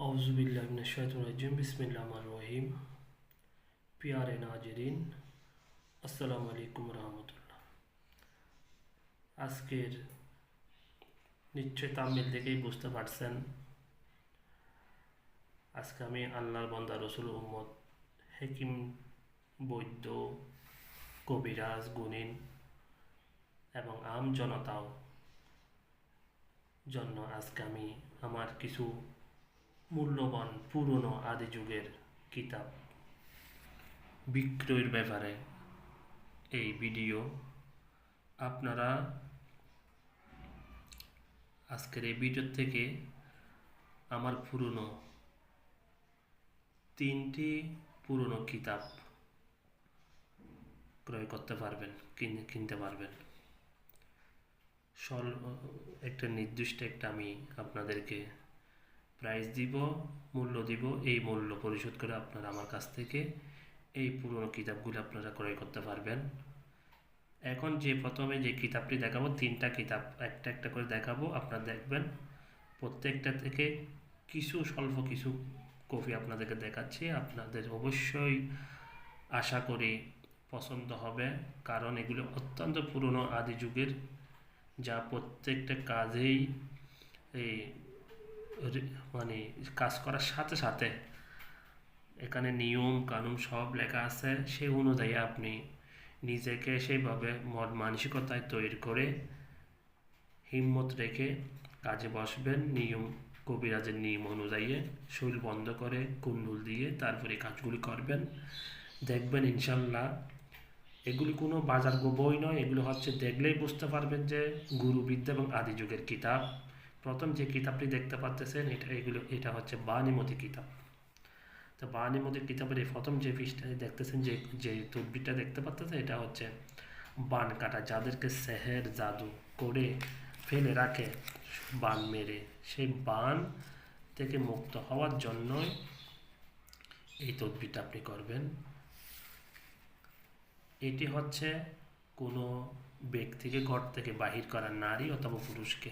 औज़ुबिल्लाहि मिनश्शैतानिर्रजीम बिस्मिल्लाहिर्रहमानिर्रहीम। प्यारे नाजरीन, আসসালামু আলাইকুম রহমতুল্লাহ। আজকের নিশ্চয় তামিল দেখেই বুঝতে পারছেন আজকে আমি আল্লাহর বান্দা রসুল উম্মত হেকিম, বৈদ্য, কবিরাজ, গুণিন এবং আম জনতাও জন্য আজকে আমি আমার কিছু মূল্যবান পুরনো আদি যুগের কিতাব বিক্রয়ের ব্যাপারে এই ভিডিও। আপনারা আজকের এই ভিডিও থেকে আমার পুরনো 3টি পুরনো কিতাব ক্রয় করতে পারবেন, কিনতে পারবেন। একটা নির্দিষ্ট আমি আপনাদেরকে প্রাইস দিব, মূল্য দিব। এই মূল্য পরিশোধ করে আপনারা আমার কাছ থেকে এই পুরনো কিতাবগুলো আপনারা ক্রয় করতে পারবেন। এখন প্রথমে যে কিতাবটি দেখাবো, 3টা কিতাব একটা একটা করে দেখাবো। আপনারা দেখবেন প্রত্যেকটা থেকে স্বল্প কিছু কপি আপনাদেরকে দেখাচ্ছি। আপনাদের অবশ্যই আশা করি পছন্দ হবে, কারণ এগুলো অত্যন্ত পুরনো আদি যুগের, যা প্রত্যেকটা কাজেই এই কাজ করার সাথে সাথে এখানে নিয়ম কানুন সব লেখা আছে। সেই অনুযায়ী আপনি নিজেকে সেইভাবে মানসিকতায় তৈরি করে হিম্মত রেখে কাজে বসবেন। কবিরাজের নিয়ম অনুযায়ী শরীর বন্ধ করে কুণ্ডুল দিয়ে তারপরে কাজগুলি করবেন। দেখবেন ইনশাল্লাহ এগুলি কোনো বাজার বই নয়, এগুলো হচ্ছে দেখলেই বুঝতে পারবেন যে গুরুবিদ্যা এবং আদি যুগের কিতাব। প্রথম যে কিতাবটি দেখতে পাচ্ছেন এটা হচ্ছে বাণীমতি কিতাব। তো বাণীমতি কিতাবের এই প্রথম যে পৃষ্ঠায় দেখতেছেন, যে তদবিরটা দেখতে পাচ্ছেন, এটা হচ্ছে বান কাটা। যাদেরকে সেহের জাদু করে ফেলে রাখে বান মেরে, সেই বান থেকে মুক্ত হওয়ার জন্য এই তদবিরটা আপনি করবেন। এটি হচ্ছে কোনো ব্যক্তিকে ঘর থেকে বাহির করা, নারী অথবা পুরুষকে।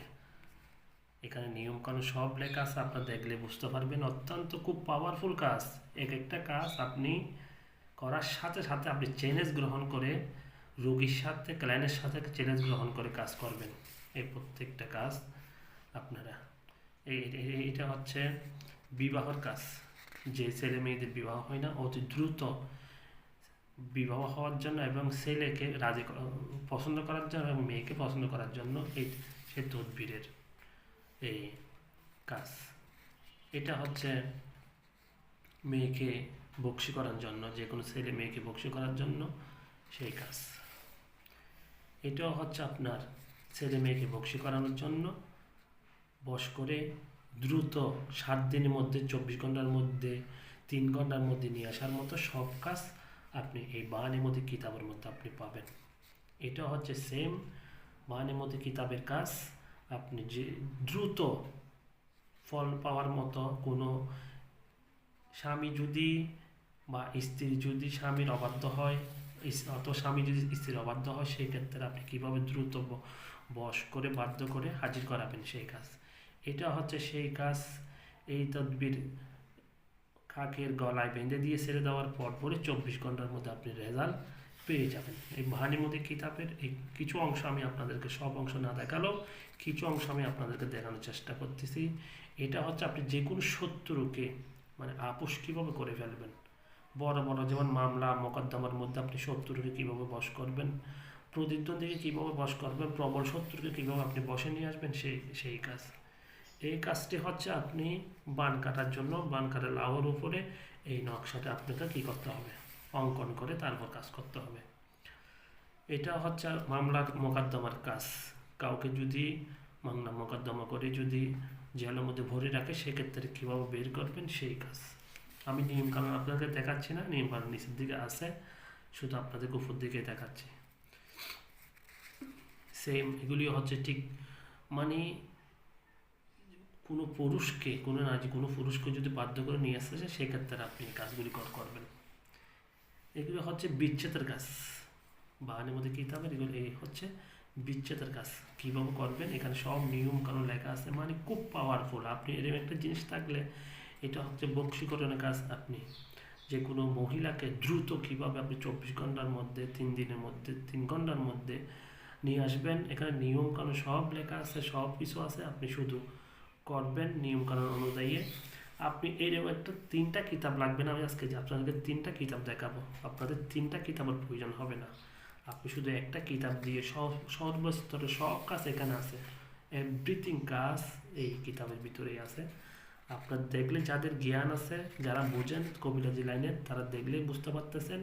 এখানে নিয়মকানুন সব লেখা আছে, আপনারা দেখলে বুঝতে পারবেন। অত্যন্ত খুব পাওয়ারফুল কাজ। একটা কাজ আপনি করার সাথে সাথে আপনি চ্যালেঞ্জ গ্রহণ করে রোগীর সাথে, ক্লায়েন্টের সাথে চ্যালেঞ্জ গ্রহণ করে কাজ করবেন। এই প্রত্যেকটা কাজ আপনারা এটা হচ্ছে বিবাহর কাজ। যে ছেলে মেয়েদের বিবাহ হয় না, অতি দ্রুত বিবাহ হওয়ার জন্য এবং ছেলেকে পছন্দ করার জন্য এবং মেয়েকে পছন্দ করার জন্য সেই তদবিরের এই কাজ। এটা হচ্ছে মেয়েকে বকশি করার জন্য, যে কোনো ছেলে মেয়েকে বকশি করার জন্য সেই কাজ। এটাও হচ্ছে আপনার ছেলে মেয়েকে বকশি করানোর জন্য বশ করে দ্রুত 7 দিনের মধ্যে, 24 ঘন্টার মধ্যে, 3 ঘন্টার মধ্যে নিয়ে আসার মতো সব কাজ আপনি এই বাণীমতি কিতাবের মধ্যে আপনি পাবেন। এটা হচ্ছে সেম বাণীমতি কিতাবের কাজ। আপনি যে দ্রুত ফল পাওয়ার মতো, কোনো স্বামী যদি বা স্ত্রী যদি স্বামীর অবাধ্য হয়, অথবা স্বামী যদি স্ত্রীর অবাধ্য হয়, সেই ক্ষেত্রে আপনি কীভাবে দ্রুত বশ করে বাধ্য করে হাজির করাবেন সেই কাজ। এটা হচ্ছে সেই কাজ। এই তদবির কাকের গলায় বেঁধে দিয়ে ছেড়ে দেওয়ার পরে 24 ঘন্টার মধ্যে আপনি রেজাল্ট পেয়ে যাবেন। এই বাণীমতি কিতাবের এই কিছু অংশ আমি আপনাদেরকে, সব অংশ না দেখালেও কিছু অংশ আমি আপনাদেরকে দেখানোর চেষ্টা করতেছি। এটা হচ্ছে আপনি যে কোনো শত্রুকে আপোষ কীভাবে করে ফেলবেন। বড় বড় যেমন মামলা মোকদ্দমার মধ্যে আপনি শত্রুকে কীভাবে বশ করবেন, প্রতিদ্বন্দ্বীকে কীভাবে বশ করবেন, প্রবল শত্রুকে কীভাবে আপনি বসে নিয়ে আসবেন, সেই কাজ। এই কাজটি হচ্ছে আপনি বান কাটার জন্য, বান কাটা লাউয়ের উপরে এই নকশাটা আপনাকে কী করতে হবে, অঙ্কন করে তারপর কাজ করতে হবে। এটা হচ্ছে মামলার মোকদ্দমার কাজ। কাউকে যদি মামলা মোকদ্দমা করে যদি জেলের মধ্যে ভরে রাখে, সেক্ষেত্রে কীভাবে বের করবেন সেই কাজ। আমি নিয়মকানুন আপনাদের দেখাচ্ছি না, নিয়মকানুন নিচের দিকে আছে, শুধু আপনাদের উপর দিকে দেখাচ্ছি। সেম এগুলি হচ্ছে ঠিক কোনো পুরুষকে যদি বাধ্য করে নিয়ে আসতে চায়, সেক্ষেত্রে আপনি কাজগুলি করবেন। এগুলো হচ্ছে বিচ্ছেদের কাজ। বাহানের মধ্যে কিতাবের এগুলো এই হচ্ছে বিচ্ছেদের কাজ কীভাবে করবেন। এখানে সব নিয়ম কানুন লেখা আছে, খুব পাওয়ারফুল। আপনি এরকম একটা জিনিস থাকলে এটা হচ্ছে বশীকরণের কাজ। আপনি যে কোনো মহিলাকে দ্রুত কীভাবে আপনি 24 ঘন্টার মধ্যে, 3 দিনের মধ্যে, 3 ঘন্টার মধ্যে নিয়ে আসবেন। এখানে নিয়মকানুন সব লেখা আছে, সব কিছু আছে। আপনি শুধু করবেন নিয়মকানুন অনুযায়ী। আপনি এইরকম একটা 3টা কিতাব লাগবে না। আমি আজকে যে আপনাদেরকে 3টা কিতাব দেখাবো, আপনাদের 3টা কিতাবের প্রয়োজন হবে না। আপনি শুধু একটা কিতাব দিয়ে সর্বস্তরে সব কাজ এখানে আছে। এভরিথিং কাজ এই কিতাবের ভিতরেই আছে। আপনার দেখলে, যাদের জ্ঞান আছে, যারা বোঝেন কবিরাজি লাইনে, তারা দেখলেই বুঝতে পারতেছেন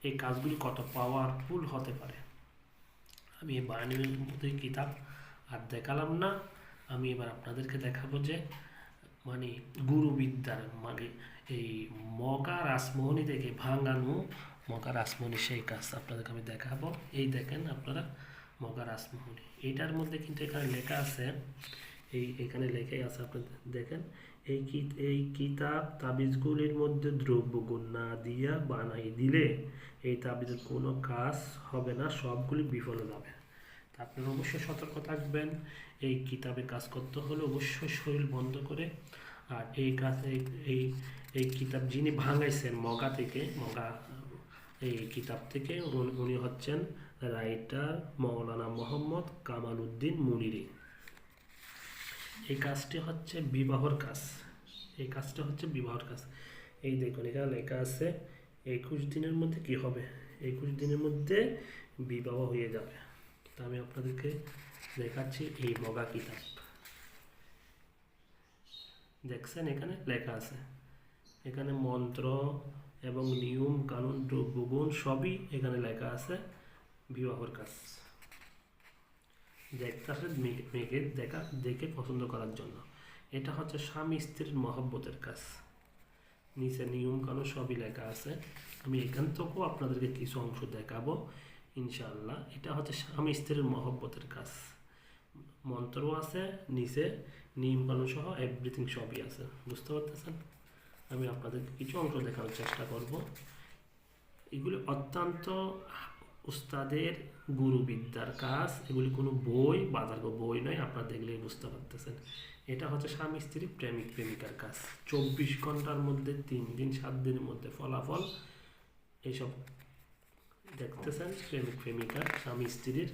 এই কাজগুলি কত পাওয়ারফুল হতে পারে। আমি এই বায়ানের মধ্যে কিতাব আর দেখালাম না। আমি এবার আপনাদেরকে দেখাবো যে মানে গুরুবিদ্যার মানে এই মগা রাসমোহনী থেকে ভাঙানো মগা রাসমোহনী সেই কাজ আপনাদেরকে আমি দেখাবো। এই দেখেন আপনারা মগা রাসমোহনী, এটার মধ্যে কিন্তু এখানে লেখা আছে, এখানে লেখাই আছে, আপনাদের দেখেন। এই কিতাব তাবিজগুলির মধ্যে দ্রব্যগুণ না দিয়া বানাই দিলে এই তাবিজের কোনো কাজ হবে না, সবগুলি বিফল যাবে। তা আপনারা অবশ্যই সতর্ক থাকবেন। এই কিতাবে কাজ করতে হলে অবশ্যই শরীর বন্ধ করে। আর এই কাজ এই কিতাব যিনি ভাঙাইছেন মগা থেকে, এই কিতাব থেকে উনি হচ্ছেন রাইটার মৌলানা মোহাম্মদ কামাল উদ্দিন মুনিরি। এই কাজটি হচ্ছে বিবাহর কাজ। এই কাজটা হচ্ছে বিবাহর কাজ। এই দেখুন এখানে লেখা আছে 21 দিনের মধ্যে কি হবে, 21 দিনের মধ্যে বিবাহ হয়ে যাবে। তা আমি আপনাদেরকে দেখাচ্ছি এই মগা কিতাব। দেখছেন এখানে লেখা আছে, এখানে মন্ত্র এবং নিয়ম কানুন দ্রব্যগুণ সবই এখানে লেখা আছে। বিবাহর কাজ দেখতে আসলে মেয়েকে দেখে পছন্দ করার জন্য। এটা হচ্ছে স্বামী স্ত্রীর মহব্বতের কাজ। নিচে নিয়ম কানুন সবই লেখা আছে। আমি এখান থেকেও আপনাদেরকে কিছু অংশ দেখাবো ইনশাআল্লাহ। এটা হচ্ছে স্বামী স্ত্রীর মহব্বতের কাজ। মন্ত্র আছে, নিচে নিয়ম কানুন সহ এভরিথিং সবই আছে। বুঝতে পারতেছেন? আমি আপনাদেরকে কিছু অংশ দেখানোর চেষ্টা করব। এগুলি অত্যন্ত উস্তাদের গুরুবিদ্যার কাজ। এগুলি কোনো বই, বাজার বই নয়, আপনারা দেখলেই বুঝতে পারতেছেন। এটা হচ্ছে স্বামী স্ত্রী প্রেমিক প্রেমিকার কাজ। 24 ঘন্টার মধ্যে 3 দিন 7 দিনের মধ্যে ফলাফল এইসব দেখতেছেন। প্রেমিক প্রেমিকার স্বামী স্ত্রীর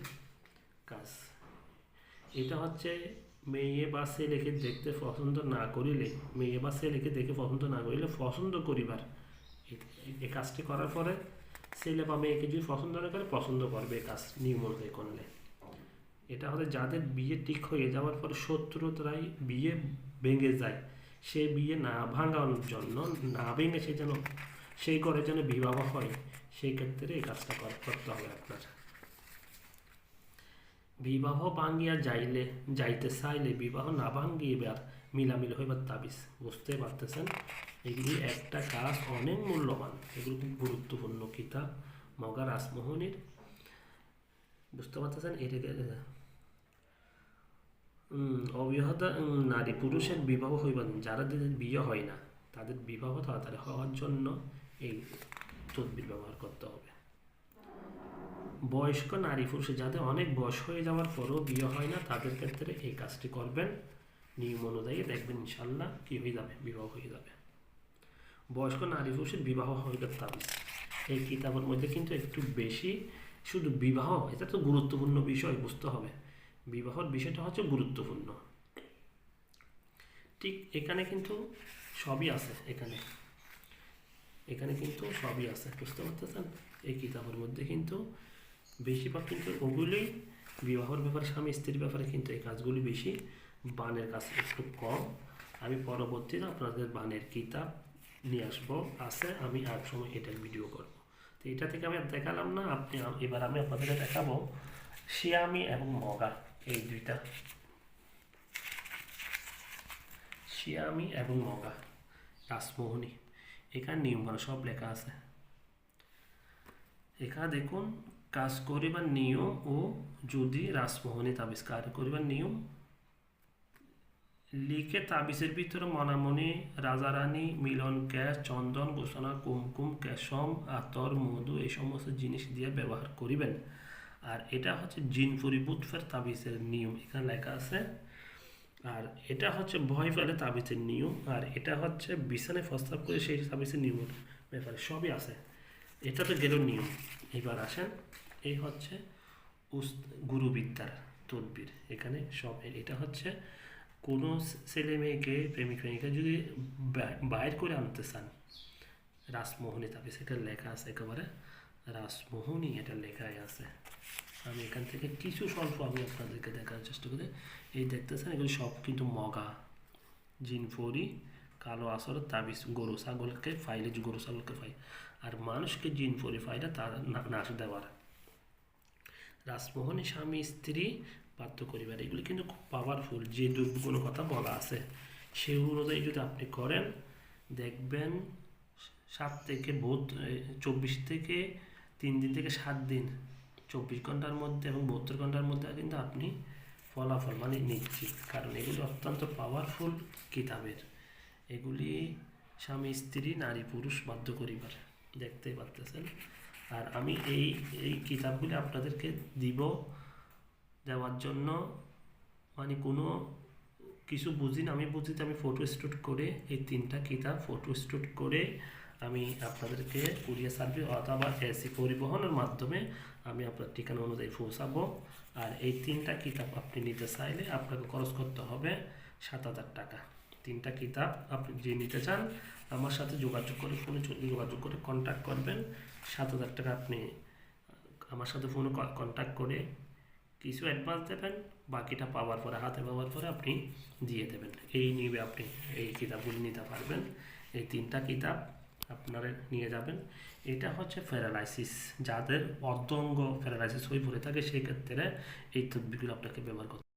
কাজ। এটা হচ্ছে মেয়ে বা ছেলেকে দেখতে পছন্দ না করিলে, মেয়ে বা ছেলেকে দেখে পছন্দ না করিলে পছন্দ করিবার এই কাজটি করার পরে ছেলে বা মেয়েকে যদি পছন্দ না করে, পছন্দ করবে এই কাজ নিয়ম অনুযায়ী করলে। এটা হচ্ছে যাদের বিয়ে ঠিক হয়ে যাওয়ার পরে শত্রুতারাই বিয়ে ভেঙে যায়, সে বিয়ে না ভাঙানোর জন্য, না ভেঙে সে যেন সেই ঘরে যেন বিবাহ হয়, সেই ক্ষেত্রে এই কাজটা করতে হবে আপনার। বিবাহ ভাঙ্গিয়া যাইতে চাইলে বিবাহ না ভাঙ্গিবার মিলামিল হইবার তাবিজ। বুঝতে পারতেছেন? এগুলি একটা কাজ অনেক মূল্যবান, এগুলো খুব গুরুত্বপূর্ণ কিতাব মগা রাসমোহনীর। বুঝতে পারতেছেন? এটাকে অবিবাহিত নারী পুরুষের বিবাহ হইবার, যাদের বিয়ে হয় না তাদের বিবাহ তাড়াতাড়ি হওয়ার জন্য এই তদবির ব্যবহার করতে হবে। বয়স্ক নারী পুরুষে যাদের অনেক বয়স হয়ে যাওয়ার পরেও বিয়ে হয় না, তাদের ক্ষেত্রে এই কাজটি করবেন নিয়ম অনুযায়ী। দেখবেন ইনশাল্লাহ কি হয়ে যাবে, বিবাহ হয়ে যাবে। বয়স্ক নারী পুরুষের বিবাহ হয়ে তাবিজ এই কিতাবের মধ্যে কিন্তু একটু বেশি, শুধু বিবাহ এটা তো গুরুত্বপূর্ণ বিষয়, বুঝতে হবে। বিবাহর বিষয়টা হচ্ছে গুরুত্বপূর্ণ। ঠিক এখানে কিন্তু সবই আছে, এখানে কিন্তু সবই আছে। বুঝতে পারতেছেন? এই কিতাবের মধ্যে কিন্তু বেশিরভাগ কিন্তু ওগুলোই বিবাহের ব্যাপারে, স্বামী স্ত্রীর ব্যাপারে কিন্তু এই কাজগুলি বেশি, বানের কাজ একটু কম। আমি পরবর্তীতে আপনাদের বানের কিতাব নিয়ে আসবো, আছে, আমি এক সময় এটার ভিডিও করব। তো এটা থেকে আমি দেখালাম না, এবার আমি আপনাদেরকে দেখাবো শিয়ামি এবং মগা, এই দুইটা শিয়ামি এবং মগা রাসমোহনী। এখানে নিয়মকানুন সব লেখা আছে। এখানে দেখুন কাজ করিবার নিয়ম ও যদি রাসমোহনী তাবিজ কাজ করিবার নিয়ম লিখে তাবিজের ভিতরে মনামণি, রাজারানী, মিলন ক্যাশ, চন্দন, গোসনা, কুমকুম, কেশম, আতর, মধু এই সমস্ত জিনিস দিয়ে ব্যবহার করিবেন। আর এটা হচ্ছে জিন পরিবুৎফের তাবিজের নিয়ম। এখানে লেখা আছে আর এটা হচ্ছে ভয় পেলে তাবিজের নিয়ম, আর এটা হচ্ছে বিছানায় প্রস্তাব করে সেই তাবিজের নিয়মের ব্যাপারে সবই আছে। এটা তো গেল নিয়ম। এবার আসেন, এই হচ্ছে গুরুবিদ্যার তদবির। এখানে সব এটা হচ্ছে কোনো ছেলে মেয়েকে, প্রেমিক প্রেমিকা যদি বাইর করে আনতে চান, রাসমোহনী তাবিজ এটা লেখা আছে একেবারে, রাসমোহনী এটা লেখাই আছে। আমি এখান থেকে কিছু স্বল্প আমি আপনাদেরকে দেখার চেষ্টা করি। এই দেখতেছেন এগুলো সব কিন্তু মগা, জিনফরি, কালো আসরের তাবিজ, গরু ছাগলকে ফাইলে, গরু ছাগলকে ফাই, আর মানুষকে জিনফরি ফাইলে তার নাশ দেওয়ার। রাসমোহনী স্বামী স্ত্রী বাধ্য করিবার, এগুলি কিন্তু খুব পাওয়ারফুল। যে দুর্গুণের কথা বলা আছে সেই অনুযায়ী যদি আপনি করেন, দেখবেন 24 থেকে 3 দিন থেকে 7 দিন, 24 ঘন্টার মধ্যে এবং 72 ঘন্টার মধ্যে কিন্তু আপনি ফলাফল মানে নিশ্চিত। কারণ এগুলি অত্যন্ত পাওয়ারফুল কিতাবের। এগুলি স্বামী স্ত্রী, নারী পুরুষ বাধ্য করিবার, দেখতেই পারতেছেন। আর আমি এই এই কিতাবগুলি আপনাদেরকে দিব, দেওয়ার জন্য মানে কোনো কিছু বুঝি না, আমি বুঝি তো আমি ফটো স্টুট করে এই 3টা কিতাব ফটো স্টুট করে আমি আপনাদেরকে কুরিয়ার সার্ভিস অথবা এসি পরিবহনের মাধ্যমে আমি আপনার ঠিকানা অনুযায়ী পৌঁছাবো। আর এই 3টা কিতাব আপনি নিতে চাইলে আপনাকে খরচ করতে হবে 7,000 টাকা। 3টা কিতাব আপনি যে নিতে চান আমার সাথে যোগাযোগ করে, ফোনে যোগাযোগ করে কন্ট্যাক্ট করবেন। 7,000 টাকা আপনি আমার সাথে ফোনে কন্ট্যাক্ট করে কিছু অ্যাডভান্স দেবেন, বাকিটা পাওয়ার পরে, হাতে পাওয়ার পরে আপনি দিয়ে দেবেন। এই নিয়ে আপনি এই কিতাবগুলি নিতে পারবেন। এই 3টা কিতাব আপনারা নিয়ে যাবেন। এটা হচ্ছে প্যারালাইসিস, যাদের অর্ধাঙ্গ প্যারালাইসিস হয়ে পড়ে থাকে সেই ক্ষেত্রে এই তদবিরগুলো আপনাকে ব্যবহার করতে